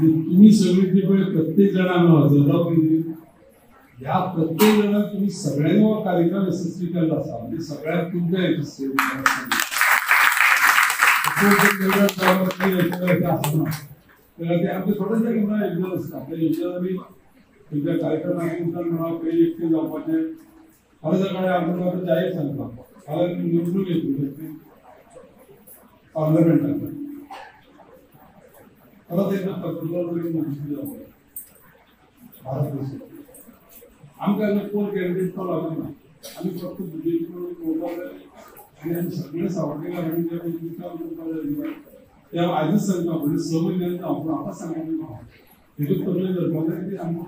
तुम्ही सगळी जी प्रत्येक जणांना जबाबदारी या प्रत्येक जणांना तुम्ही सगळ्यांना कार्यक्रम यशस्वी केला असा म्हणजे सगळ्यात तुमच्या आमचे थोडंसं योजना असतं आपल्या योजना तुमच्या कार्यक्रमानंतर मला काही एकटे जावपाचे मला सकाळी आपण जाहीर सांगता मला निवडणूक येतो पार्लमेंटात परत एकदा भारत देश आमकां कोण कॅन्डिडेट तो लागला ना आम्ही फक्त बीजेपी आणि आम्ही सगळे सावटेला त्या आधीच सांगता म्हणजे 6 महिन्यांचा आपण आता सांगितलं हे पडले जर की आम्ही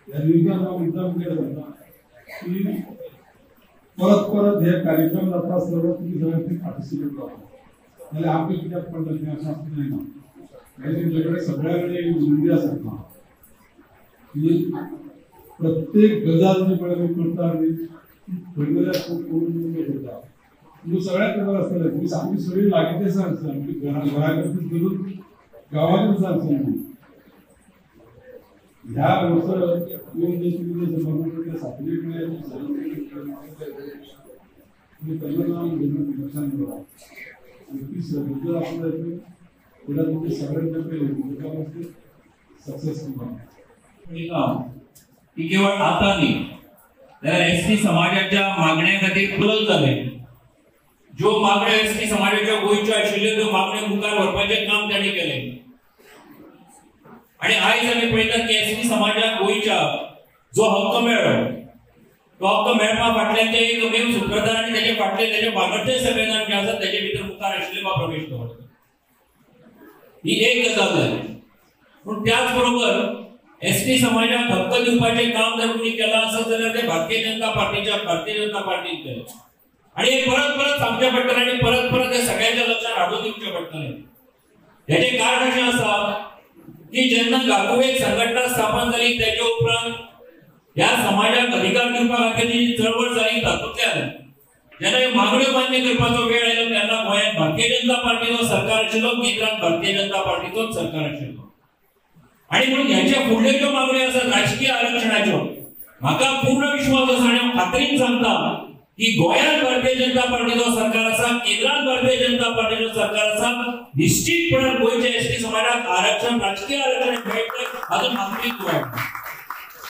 या निर्णयाचा मुद्दा केला जाता की परत हे कार्यक्रम जाता असताना तुम्ही सगळ्यांनी पार्टिसिपेट करा म्हणजे आपली कित्याक पडलं ते असं असं नाही ना तुमच्याकडे सगळ्याकडे नोंदी असतात ना प्रत्येक गजाल जी पळय करता पडलेल्या करून करता तुम्ही सगळ्यात खबर असताना तुम्ही आम्ही सगळी लागीचे सांगता म्हणजे घराकडून धरून गावातून सांगता ह्या वर्ष येऊन जे तुम्ही समोर साखरेकडे तुम्ही पहिलं नाव घेऊन नुकसान करा आणि ती जर आपल्याला पुढे तुमचे सगळ्यांकडे सक्सेसफुल की केवळ आता नाही तर एसटी समाजाच्या मागण्या खातीर पुरत झाले ज्यो मागण्या एसटी समाजाच्या गोंयच्यो आशिल्ल्यो त्यो मागण्यो मुखार व्हरपाचें काम ताणें केलें आणि आयज आमी पळयतात की एसटी समाजाक गोंयच्या जो हक्क मेळ्ळो तो हक्क मेळपा फाटल्यान ते एकमेव सूत्रधार आनी तेजे फाटले तेजे वागडते सगळे जाण जे आसात तेजे भितर मुखार आशिल्ले वा प्रवेश दवरतात ही एक गजाल जाली पूण त्याच बरोबर एसटी समाजाक हक्क दिवपाचें काम जर कोणी केलां आसत जाल्यार ते भारतीय जनता पार्टीन केलें आणि हे परत सांगचें पडटलें आनी परत हे सगळ्यांच्या लक्षात हाडून दिवचें पडटलें हेजें कारण अशें आसा की जेन्ना गांवूक संघटना स्थापन जाली तेजे उपरांत ह्या समाजाक अधिकार दिवपा खातीर जी चळवळ जाली तातूंतल्यान जेन्ना ह्यो मागण्यो मान्य करपाचो वेळ आयलो तेन्ना गोंयांत भारतीय जनता पार्टीचो सरकार आशिल्लो केंद्रांत भारतीय जनता पार्टीचोच सरकार आशिल्लो आणि म्हणून ह्याच्या फुडल्यो ज्यो मागण्यो आसात राजकीय आरक्षणाच्यो म्हाका पूर्ण विश्वास आसा आनी हांव खात्रीन सांगता की गोंयांत भारतीय जनता पार्टीचो सरकार आसा केंद्रांत भारतीय जनता पार्टीचो सरकार आसा निश्चितपणान गोंयच्या एसटी समाजाक आरक्षण राजकीय आरक्षण मेळटलें हातूंत मात्रीच वाट